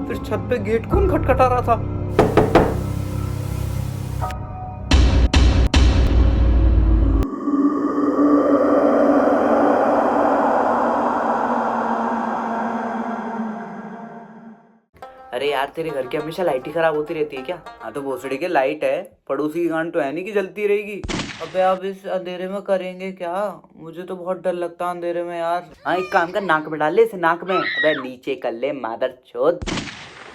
फिर छत पे गेट कौन खटखटा रहा था? अरे यार, तेरे घर की हमेशा लाइट ही खराब होती रहती है क्या? हाँ तो भोसड़ी के लाइट है, पड़ोसी की गांड तो है नहीं कि जलती रहेगी। अबे आप इस अंधेरे में करेंगे क्या? मुझे तो बहुत डर लगता है अंधेरे में यार। हाँ एक काम कर, नाक में डाल ले इसे, नाक में। अबे नीचे कर ले मादर चोद।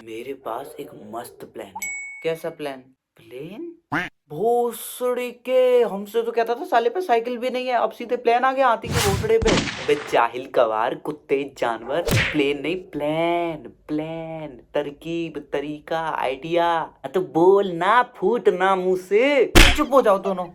मेरे पास एक मस्त प्लान है। कैसा प्लान? प्लेन? भोसड़ी के, हमसे तो कहता था साले पे साइकिल भी नहीं है, अब सीधे प्लेन आ गया हाथी के भोसड़े पे। अबे जाहिल गवार कुत्ते जानवर, प्लेन नहीं प्लान, प्लान तरकीब तरीका आइडिया। तो बोल ना, फूट ना मुंह से। चुप हो जाओ दोनों,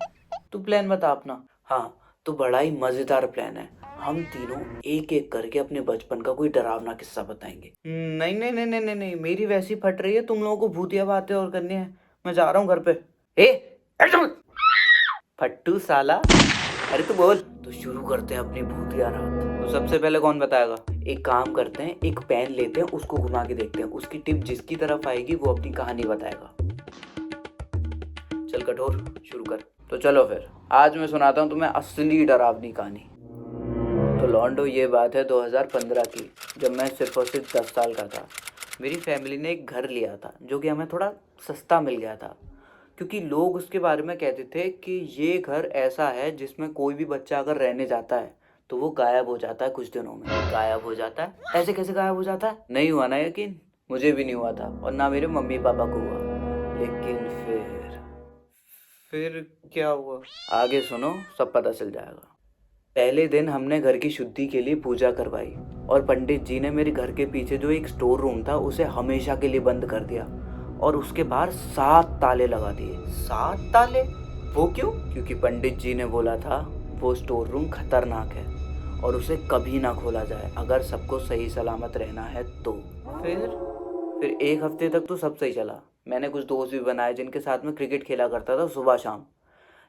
तू प्लान बता अपना। हाँ तो बड़ा ही मजेदार प्लान है। हम तीनों एक एक करके अपने बचपन का कोई डरावना किस्सा बताएंगे। नहीं नहीं नहीं नहीं नहीं नहीं, मेरी वैसी फट रही है, तुम लोगों को भूतिया बातें और करनी है। मैं जा रहा हूँ घर पे। ए फट्टू साला, अरे तू बोल। तो शुरू करते हैं अपनी भूतिया रात। तो सबसे पहले कौन बताएगा? एक काम करते हैं, एक पेन लेते हैं, उसको घुमा के देखते हैं, उसकी टिप जिसकी तरफ आएगी वो अपनी कहानी बताएगा। चल कठोर शुरू कर। तो चलो फिर आज मैं सुनाता हूँ तुम्हें असली डरावनी कहानी। तो लॉन्डो, ये बात है 2015 की, जब मैं सिर्फ और सिर्फ 10 साल का था। मेरी फैमिली ने एक घर लिया था जो कि हमें थोड़ा सस्ता मिल गया था, क्योंकि लोग उसके बारे में कहते थे कि ये घर ऐसा है जिसमें कोई भी बच्चा अगर रहने जाता है तो वो गायब हो जाता है कुछ दिनों में। गायब हो जाता है? ऐसे कैसे गायब हो जाता है? नहीं हुआ ना यकीन? मुझे भी नहीं हुआ था और ना मेरे मम्मी पापा को हुआ। लेकिन फिर क्या हुआ? आगे सुनो, सब पता चल जाएगा। पहले दिन हमने घर की शुद्धि के लिए पूजा करवाई और पंडित जी ने मेरे घर के पीछे जो एक स्टोर रूम था उसे हमेशा के लिए बंद कर दिया और उसके बाहर 7 ताले लगा दिए। 7 ताले? वो क्यों? क्योंकि पंडित जी ने बोला था वो स्टोर रूम खतरनाक है और उसे कभी ना खोला जाए अगर सबको सही सलामत रहना है तो। फिर 1 हफ्ते तक तो सब सही चला। मैंने कुछ दोस्त भी बनाए जिनके साथ में क्रिकेट खेला करता था सुबह शाम।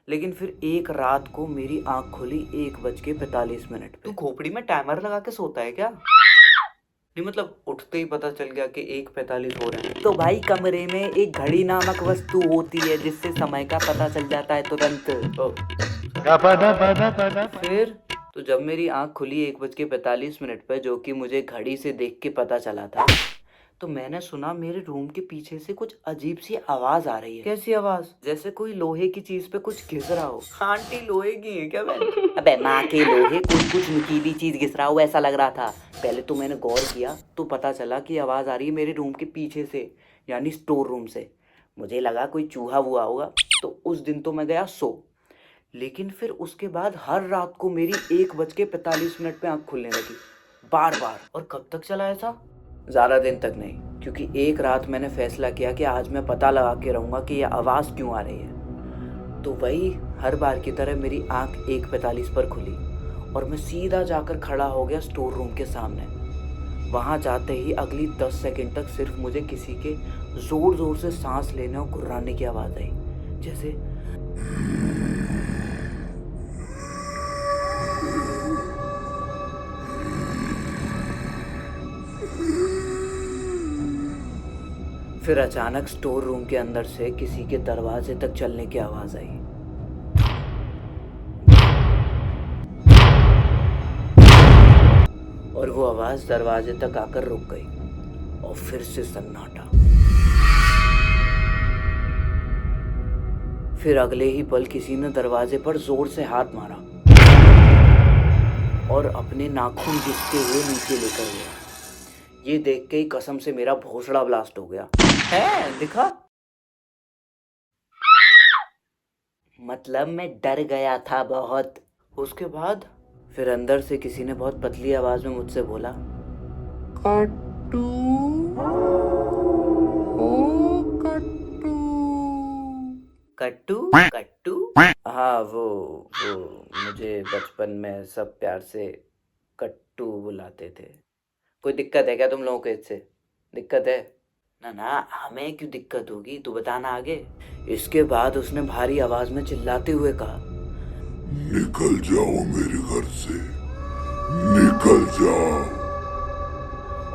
लेकिन फिर एक रात को मेरी आंख खुली 1:45 पे। तू खोपड़ी में टाइमर लगा के सोता है क्या? नहीं मतलब उठते ही पता चल गया कि 1:45 हो रहे हैं। तो भाई कमरे में एक घड़ी नामक वस्तु होती है जिससे समय का पता चल जाता है तुरंत। फिर तो जब मेरी आंख खुली 1:45 पे, जो कि मुझे घड़ी से देख के पता चला था, तो मैंने सुना मेरे रूम के पीछे से कुछ अजीब सी आवाज आ रही है। कैसी आवाज? जैसे कोई लोहे की चीज पे कुछ घिस रहा हो। आंटी लोहे की है क्या बहन? अबे माँ के लोहे, कुछ नुकीली चीज घिस रहा हो ऐसा लग रहा था। पहले तो मैंने गौर किया तो पता चला कि आवाज आ रही है मेरे रूम के पीछे से, यानी स्टोर रूम से। मुझे लगा कोई चूहा हुआ होगा, तो उस दिन तो मैं गया सो। लेकिन फिर उसके बाद हर रात को मेरी 1:45 पे आंख खुलने लगी, बार बार। और कब तक चला ऐसा? ज़्यादा दिन तक नहीं, क्योंकि एक रात मैंने फैसला किया कि आज मैं पता लगा के रहूँगा कि यह आवाज़ क्यों आ रही है। तो वही हर बार की तरह मेरी आंख 1:45 पर खुली और मैं सीधा जाकर खड़ा हो गया स्टोर रूम के सामने। वहाँ जाते ही अगली 10 सेकंड तक सिर्फ मुझे किसी के ज़ोर ज़ोर से सांस लेने और गुर्राने की आवाज़ आई, जैसे फिर अचानक स्टोर रूम के अंदर से किसी के दरवाजे तक चलने की आवाज आई। और वो आवाज दरवाजे तक आकर रुक गई और फिर से सन्नाटा। फिर अगले ही पल किसी ने दरवाजे पर जोर से हाथ मारा और अपने नाखून घिसते हुए नीचे लेकर गया। ये देख के ही कसम से मेरा भोसड़ा ब्लास्ट हो गया। है दिखा? मतलब मैं डर गया था बहुत। उसके बाद फिर अंदर से किसी ने बहुत पतली आवाज में मुझसे बोला, कट्टू, ओ कट्टू। कट्टू? कट्टू? हाँ वो मुझे बचपन में सब प्यार से कट्टू बुलाते थे। कोई दिक्कत है क्या तुम लोगों को इससे? दिक्कत है? ना ना, हमें क्यों दिक्कत होगी, तू बताना आगे। इसके बाद उसने भारी आवाज में चिल्लाते हुए कहा, निकल जाओ मेरे घर से, निकल जाओ।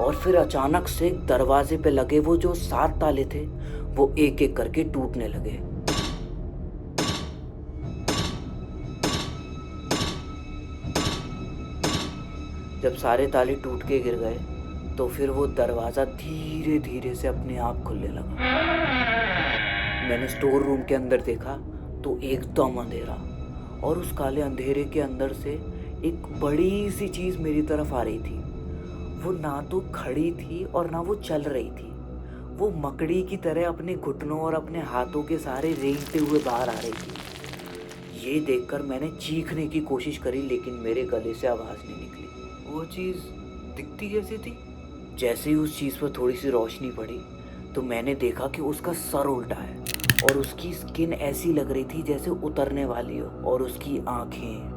और फिर अचानक से दरवाजे पे लगे वो जो 7 ताले थे वो एक एक करके टूटने लगे। जब सारे ताले टूट के गिर गए तो फिर वो दरवाजा धीरे धीरे से अपने आप खुलने लगा। मैंने स्टोर रूम के अंदर देखा तो एकदम अंधेरा, और उस काले अंधेरे के अंदर से एक बड़ी सी चीज मेरी तरफ आ रही थी। वो ना तो खड़ी थी और ना वो चल रही थी। वो मकड़ी की तरह अपने घुटनों और अपने हाथों के सहारे रेंगते हुए बाहर आ रही थी। ये देखकर मैंने चीखने की कोशिश करी, लेकिन मेरे गले से आवाज नहीं निकली। वो चीज दिखती कैसी थी? जैसे ही उस चीज पर थोड़ी सी रोशनी पड़ी तो मैंने देखा कि उसका सर उल्टा है और उसकी स्किन ऐसी लग रही थी जैसे उतरने वाली हो, और उसकी आंखें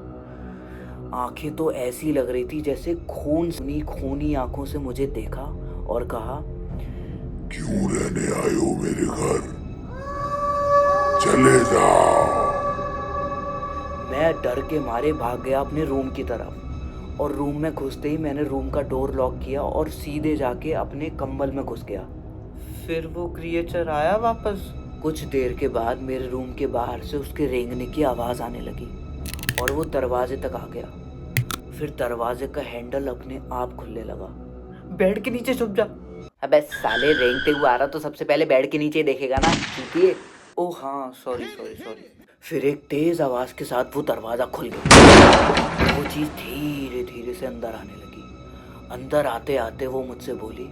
तो ऐसी लग रही थी जैसे खूनी आंखों से मुझे देखा और कहा, क्यों रहने आए हो मेरे घर? चले जाओ। मैं डर के मारे भाग गया अपने रूम की तरफ, और रूम में घुसते ही मैंने रूम का डोर लॉक किया और सीधे जाके अपने कंबल में घुस गया। फिर वो क्रिएचर आया वापस। कुछ देर के बाद मेरे रूम के बाहर से उसके रेंगने की आवाज आने लगी और वो दरवाजे तक आ गया। फिर दरवाजे का हैंडल अपने आप खुलने लगा। बेड के नीचे छुप जा। अबे साले, रेंगते हुए आ रहा तो सबसे पहले बेड के नीचे देखेगा ना, चूतिए। ओ हाँ, सॉरी। फिर एक तेज आवाज के साथ वो दरवाजा खुल गया। वो चीज धीरे धीरे से अंदर आने लगी। अंदर आते आते वो मुझसे बोली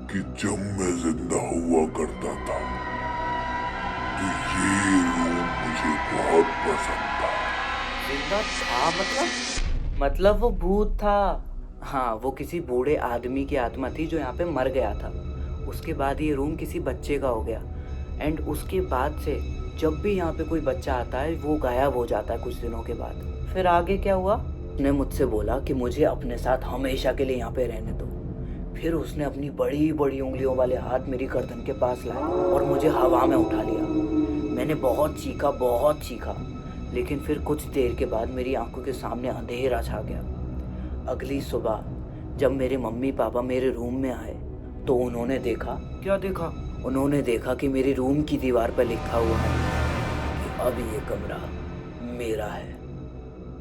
कि जब मैं जिंदा हुआ करता था तो ये रूम मुझे बहुत पसंद था। जिंदा था मतलब वो भूत था। हाँ, वो किसी बूढ़े आदमी की आत्मा थी जो यहाँ पे मर गया था। उसके बाद ये रूम किसी बच्चे का हो गया, एंड उसके बाद से जब भी यहाँ पे कोई बच्चा आता है वो गायब हो जाता है कुछ दिनों के बाद। फिर आगे क्या हुआ? उसने मुझसे बोला कि मुझे अपने साथ हमेशा के लिए यहाँ पे रहने दो। फिर उसने अपनी बड़ी बड़ी उंगलियों वाले हाथ मेरी गर्दन के पास लाए और मुझे हवा में उठा लिया। मैंने बहुत चीखा, लेकिन फिर कुछ देर के बाद मेरी आंखों के सामने अंधेरा छा गया। अगली सुबह जब मेरे मम्मी पापा मेरे रूम में आए तो उन्होंने देखा। क्या देखा? उन्होंने देखा कि मेरे रूम की दीवार पर लिखा हुआ है कि अब ये कमरा मेरा है।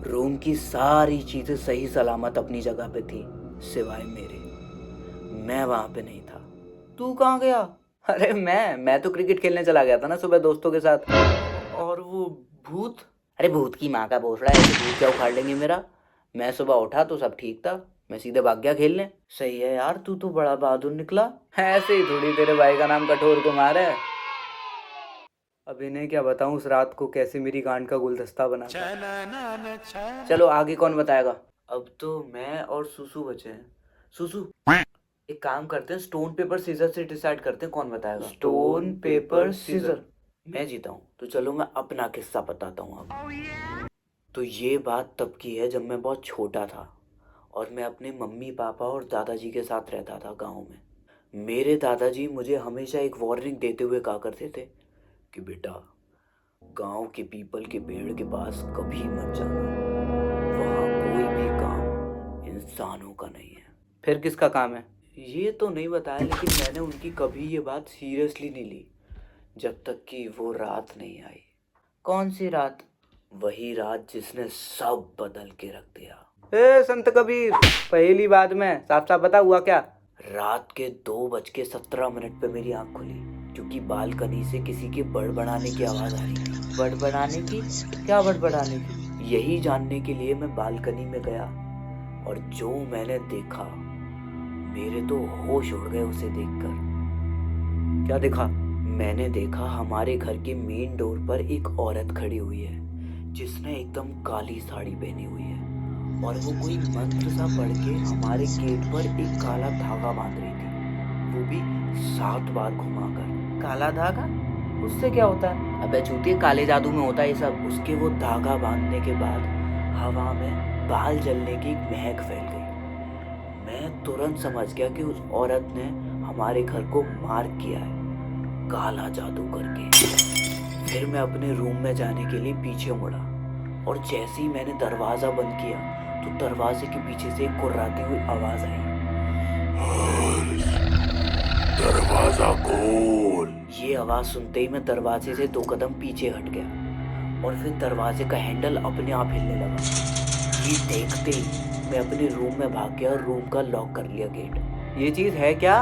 रूम की सारी चीजें सही सलामत अपनी जगह पे थी, सिवाय मेरे। मैं वहां पे नहीं था। तू कहाँ गया? अरे मैं तो क्रिकेट खेलने चला गया था ना सुबह दोस्तों के साथ। और वो भूत? अरे भूत की माँ का भोसड़ा है, भूत क्या उखाड़ लेंगे मेरा। मैं सुबह उठा तो सब ठीक था, मैं सीधे भाग गया खेलने। सही है यार, तू तो बड़ा बहादुर निकला। ऐसे ही थोड़ी तेरे भाई का नाम कठोर कुमार है। अब इन्हें क्या बताऊं उस रात को कैसे मेरी गांड का गुलदस्ता बना था। चलो आगे कौन बताएगा? अब तो मैं और सुसु बचे हैं। सुसु, एक काम करते हैं, स्टोन पेपर सीजर से डिसाइड करते हैं कौन बताएगा। Stone paper scissor. मैं जीता हूँ तो चलो मैं अपना किस्सा बताता हूँ अब। तो ये बात तब की है जब मैं बहुत छोटा था और मैं अपने मम्मी पापा और दादाजी के साथ रहता था गांव में। मेरे दादाजी मुझे हमेशा एक वार्निंग देते हुए कहा करते थे कि बेटा, गांव के पीपल के पेड़ के पास कभी मत जाना, वहाँ कोई भी काम इंसानों का नहीं है। फिर किसका काम है ये तो नहीं बताया, लेकिन मैंने उनकी कभी ये बात सीरियसली नहीं ली जब तक कि वो रात नहीं आई। कौन सी रात? वही रात जिसने सब बदल के रख दिया। ए संत कबीर, पहली बात में साफ साफ बता हुआ क्या? रात के 2:17 पे मेरी आंख खुली क्योंकि बालकनी से किसी के बड़बड़ाने की आवाज आ रही थी। बड़बड़ाने की? क्या बड़बड़ाने की? यही जानने के लिए मैं बालकनी में गया और जो मैंने देखा, मेरे तो होश उड़ गए उसे देखकर। क्या देखा? मैंने देखा हमारे घर के मेन डोर पर एक औरत खड़ी हुई है जिसने एकदम काली साड़ी पहनी हुई है और वो कोई मंत्र सा पढ़ के हमारे गेट पर एक काला धागा बांध रही थी, वो भी 7 बार घुमाकर। काला धागा? उससे क्या होता है? अबे चूतिए, काले जादू में होता है ये सब। उसके वो धागा बांधने के बाद हवा में बाल जलने की एक महक फैल गई। मैं तुरंत समझ गया कि उस औरत ने हमारे घर को मार किया है काला जादू करके। फिर मैं अपने रूम में जाने के लिए पीछे मुड़ा और जैसे ही मैंने दरवाजा बंद किया तो दरवाजे के पीछे से एक कुर्राती हुई आवाज आई। दरवाजा खोल। ये आवाज सुनते ही मैं दरवाजे से 2 कदम पीछे हट गया और फिर दरवाजे का हैंडल अपने आप हिलने लगा। ये देखते ही मैं अपने रूम में भाग गया और रूम का लॉक कर लिया गेट। ये चीज है क्या?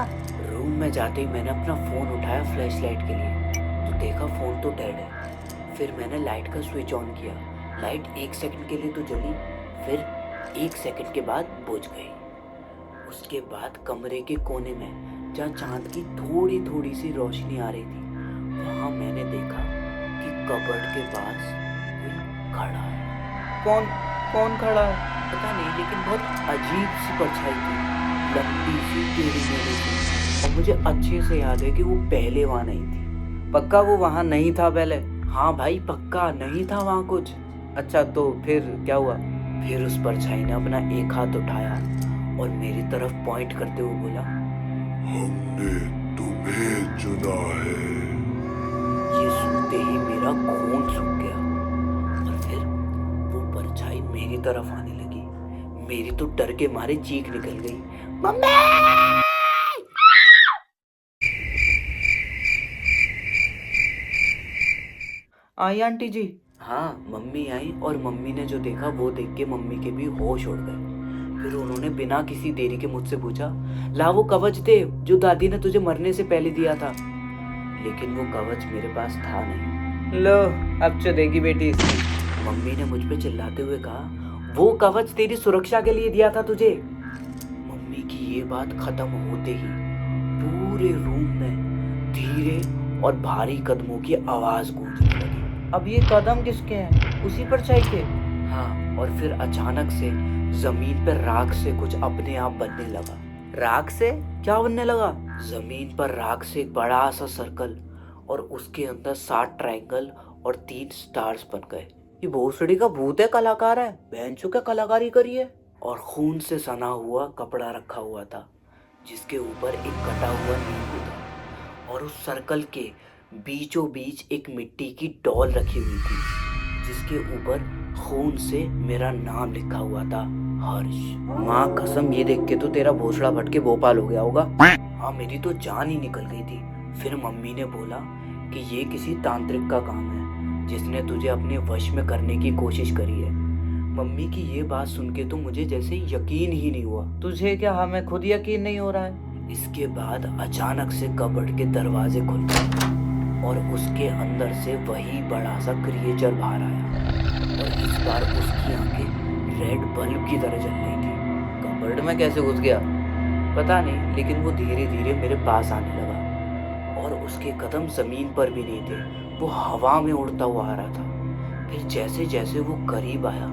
रूम में जाते ही मैंने अपना फोन उठाया फ्लैश लाइट के लिए, तो देखा फोन तो डेड है। फिर मैंने लाइट का स्विच ऑन किया। लाइट 1 सेकंड के लिए तो जली, फिर 1 सेकंड के बाद बुझ गई। उसके बाद कमरे के कोने में जहाँ चांद की थोड़ी थोड़ी सी रोशनी आ रही थी, वहाँ मैंने देखा कि कबर्ड के पास कोई खड़ा है। कौन खड़ा है? पता नहीं, लेकिन बहुत अजीब सी परछाई थी, लंबी सी टेढ़ी मेढ़ी सी। और मुझे अच्छे से याद है कि वो पहले वहाँ नहीं थी। पक्का वो वहाँ नहीं था पहले? हाँ भाई पक्का नहीं था वहाँ कुछ। अच्छा तो फिर क्या हुआ? फिर उस परछाई ने अपना एक हाथ उठाया और मेरी तरफ पॉइंट करते हुए बोला, हमने तुम्हें चुना है। ये सुनते ही मेरा खून सूख गया और फिर वो परछाई मेरी तरफ आने लगी। मेरी तो डर के मारे चीख निकल गई, मम्मी! आई आंटी जी? हाँ मम्मी आई, और मम्मी ने जो देखा वो देख के मम्मी के भी होश उड़ गए। फिर उन्होंने बिना किसी देरी के मुझसे पूछा, ला वो कवच दे जो दादी ने तुझे मरने से पहले दिया था। लेकिन वो कवच मेरे पास था नहीं। लो अब चुदेगी बेटी इसकी। मम्मी ने मुझ पे चिल्लाते हुए कहा, वो कवच तेरी सुरक्षा के लिए दिया था तुझे। मम्मी की ये बात खत्म होते ही पूरे रूम में धीरे और भारी कदमों की आवाज गूंजने लगी। अब ये कदम किसके हैं? उसी परछाई के? हाँ, और फिर अचानक से जमीन पर राख से कुछ अपने आप बनने लगा। राख से क्या बनने लगा? जमीन पर राख से एक बड़ा सा सर्कल और उसके अंदर 7 ट्रायंगल और 3 स्टार्स बन गए। ये भोसड़ी का भूत है, कलाकार है, बेंचों क्या कलाकारी करी है। और खून से सना हुआ कपड़ा रखा हुआ था जिसके ऊपर एक कटा हुआ नींबू था, और उस सर्कल के बीचों बीच एक मिट्टी की डॉल रखी हुई थी जिसके ऊपर खून से मेरा नाम लिखा हुआ था, हर्ष। माँ कसम, ये देख के तो तेरा भोसड़ा फट के भोपाल हो गया होगा। हाँ, मेरी तो जान ही निकल गई थी। फिर मम्मी ने बोला कि ये किसी तांत्रिक का काम है जिसने तुझे अपने वश में करने की कोशिश करी है। मम्मी की ये बात सुन के तो मुझे जैसे यकीन ही नहीं हुआ। तुझे क्या हमें खुद यकीन नहीं हो रहा है? इसके बाद अचानक से कबर्ड के दरवाजे खुल गए और उसके अंदर से वही बड़ा सा क्रिएचर बाहर आया, और इस बार उसकी आंखें रेड बल्ब की तरह जल रही थी। कबर्ड में कैसे घुस गया पता नहीं, लेकिन वो धीरे धीरे मेरे पास आने लगा और उसके कदम जमीन पर भी नहीं थे, वो हवा में उड़ता हुआ आ रहा था। फिर जैसे जैसे वो करीब आया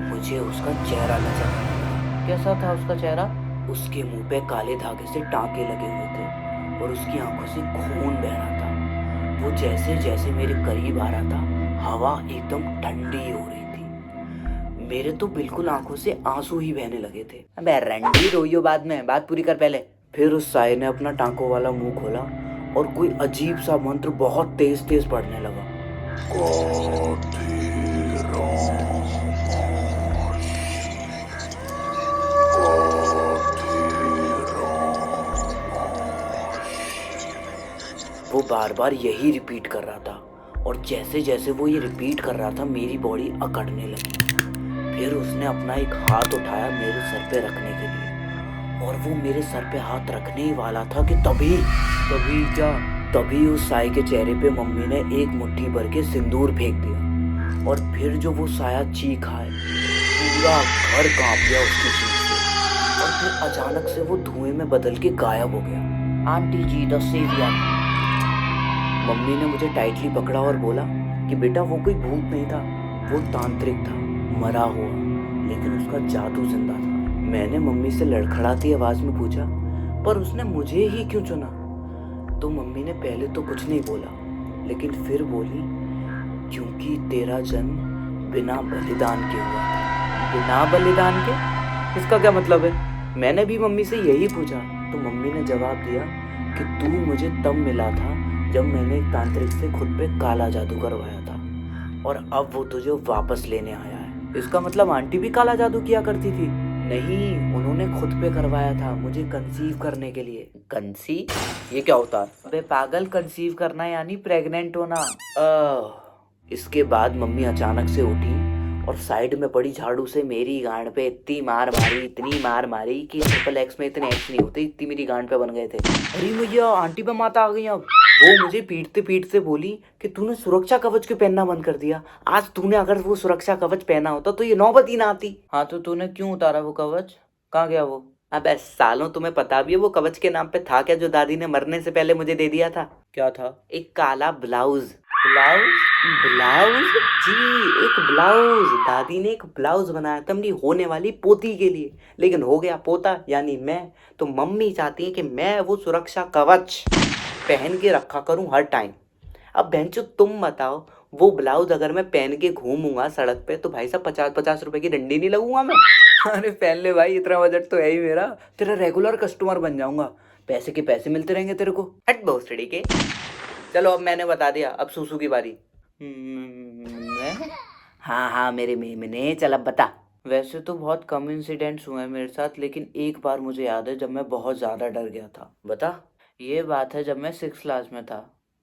मुझे उसका चेहरा नजर आने लगा। कैसा था उसका चेहरा? उसके मुंह पे काले धागे से टांके लगे हुए थे और उसकी आंखों से खून बह रहा था। वो जैसे जैसे मेरे करीब आ रहा था हवा एकदम ठंडी हो रही थी। मेरे तो बिल्कुल आंखों से आंसू ही बहने लगे थे। अबे रंडी, रोइयो बाद में, बात पूरी कर पहले। फिर उस साये ने अपना टांकों वाला मुंह खोला और कोई अजीब सा मंत्र बहुत तेज तेज पढ़ने लगा। वो बार बार यही रिपीट कर रहा था, और जैसे जैसे वो ये रिपीट कर रहा था मेरी बॉडी अकड़ने लगी। फिर उसने अपना एक हाथ उठाया मेरे सर पे रखने के लिए, और वो मेरे सर पे हाथ रखने ही वाला था कि तभी उस साये के चेहरे पे मम्मी ने एक मुट्ठी भर के सिंदूर फेंक दिया, और फिर जो वो साया चीखा है, पूरा घर कांप गया उसकी चीख से, और फिर अचानक से वो धुएं में बदल के गायब हो गया। Aunty ji the saviour. Mummy ने मुझे टाइटली पकड़ा और बोला कि बेटा वो कोई भूत नहीं था, वो तांत्रिक था, मरा हुआ, लेकिन उसका जादू जिंदा था। मैंने मम्मी से लड़खड़ाती आवाज में पूछा, पर उसने मुझे ही क्यों चुना? तो मम्मी ने पहले तो कुछ नहीं बोला, लेकिन फिर बोली, क्योंकि तेरा जन्म बिना बलिदान के हुआ था। बिना बलिदान के? इसका क्या मतलब है? मैंने भी मम्मी से यही पूछा, तो मम्मी ने जवाब दिया कि तू मुझे तब मिला था जब मैंने एक तांत्रिक से खुद पे काला जादू करवाया था, और अब वो तुझे वापस लेने आया है। इसका मतलब आंटी भी काला जादू किया करती थी? नहीं, उन्होंने खुद पे करवाया था मुझे कंसीव करने के लिए। कंसीव? ये क्या होता है? अबे पागल, कंसीव करना यानी प्रेग्नेंट होना। इसके बाद मम्मी अचानक से उठी और साइड में पड़ी झाड़ू से मेरी गांड पे इतनी मार मारी, इतनी मार मारी कि ट्रिपल एक्स में इतने एक्स नहीं होते, इतनी मेरी गांड पे बन गए थे। अरे भैया, आंटी पे माता आ गई। अब वो मुझे पीटते पीटते बोली कि तूने सुरक्षा कवच क्यों पहनना बंद कर दिया? आज तूने अगर वो सुरक्षा कवच पहना होता तो ये नौबत ही ना आती। हाँ तो तूने क्यों उतारा वो कवच? कहाँ गया वो? अबे सालों, तुम्हें पता भी है वो कवच के नाम पे था क्या, जो दादी ने मरने से पहले मुझे दे दिया था? क्या था? एक काला ब्लाउज। ब्लाउज? ब्लाउज? जी, एक ब्लाउज। दादी ने एक ब्लाउज बनाया था अपनी होने वाली पोती के लिए, लेकिन हो गया पोता यानी मैं। तो मम्मी चाहती है कि मैं वो सुरक्षा कवच पहन के रखा करूं हर टाइम। अब बहनचोद तुम बताओ, वो ब्लाउज अगर मैं पहन के घूमूंगा सड़क पे तो भाई साहब 50-50 रुपए की डंडी नहीं लगूंगा मैं? अरे पहन ले भाई, इतना बजट तो है ही मेरा, तेरा रेगुलर कस्टमर बन जाऊंगा, पैसे के पैसे मिलते रहेंगे तेरे को। हट भोसड़ी के। चलो अब मैंने बता दिया, अब सूसू की बारी। मैं? हाँ हाँ मेरे मेमने, चल अब बता। वैसे तो बहुत कम इंसिडेंट्स हुए हैं मेरे साथ, लेकिन एक बार मुझे याद है जब मैं बहुत ज़्यादा डर गया था। बता। ये बात है जब मैं 6th क्लास में था,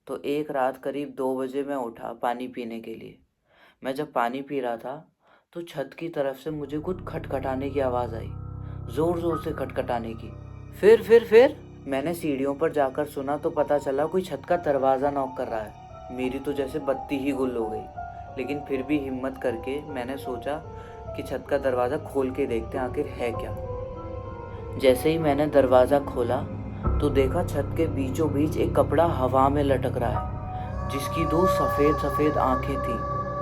तो एक रात करीब 2 बजे मैं उठा पानी पीने के लिए। मैं जब पानी पी रहा था तो छत की तरफ से मुझे कुछ खटखटाने की आवाज़ आई, ज़ोर ज़ोर से खटखटाने की। फिर मैंने सीढ़ियों पर जाकर सुना तो पता चला कोई छत का दरवाज़ा नॉक कर रहा है। मेरी तो जैसे बत्ती ही गुल हो गई, लेकिन फिर भी हिम्मत करके मैंने सोचा कि छत का दरवाज़ा खोल के देखते हैं आखिर है क्या। जैसे ही मैंने दरवाज़ा खोला तो देखा छत के बीचों बीच एक कपड़ा हवा में लटक रहा है, जिसकी 2 सफ़ेद सफ़ेद आंखें थी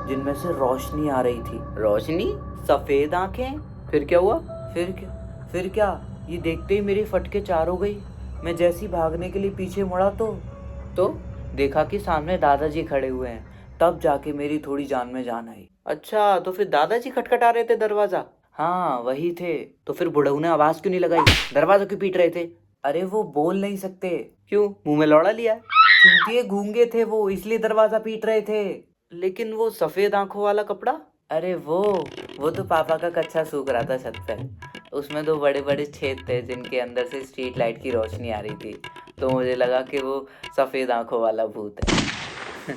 जिनमें से रोशनी आ रही थी। रोशनी? सफ़ेद आंखें? फिर क्या हुआ? फिर क्या, ये देखते ही मेरी फटके 4 हो गई। मैं जैसी भागने के लिए पीछे मुड़ा तो देखा कि सामने दादाजी खड़े हुए हैं। तब जाके मेरी थोड़ी जान में जान आई। अच्छा, तो फिर दादाजी खटखटा रहे थे दरवाज़ा? हाँ वही थे। तो फिर बुढ़ऊ ने आवाज़ क्यों नहीं लगाई? दरवाज़ा क्यों पीट रहे थे? अरे वो बोल नहीं सकते। क्यों, मुंह में लौड़ा लिया? चूतिए गूंगे थे वो, इसलिए दरवाज़ा पीट रहे थे। लेकिन वो सफ़ेद आंखों वाला कपड़ा? अरे वो तो पापा का कच्चा सूख रहा था छत पे। उसमें 2 बड़े बड़े छेद थे जिनके अंदर से स्ट्रीट लाइट की रोशनी आ रही थी, तो मुझे लगा कि वो सफ़ेद आंखों वाला भूत है।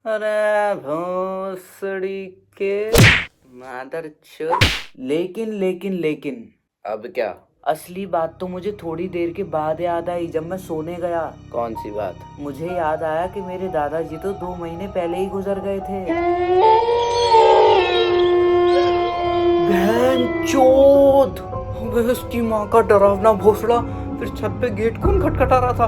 अरे भोसड़ी के मादर चोद। लेकिन अब क्या? असली बात तो मुझे थोड़ी देर के बाद याद आई, जब मैं सोने गया। कौन सी बात? मुझे याद आया कि मेरे दादाजी तो 2 महीने पहले ही गुजर गए थे। बहन चोद! अबे इसकी माँ का डरावना भोसड़ा, फिर छत पे गेट कौन खटखटा रहा था?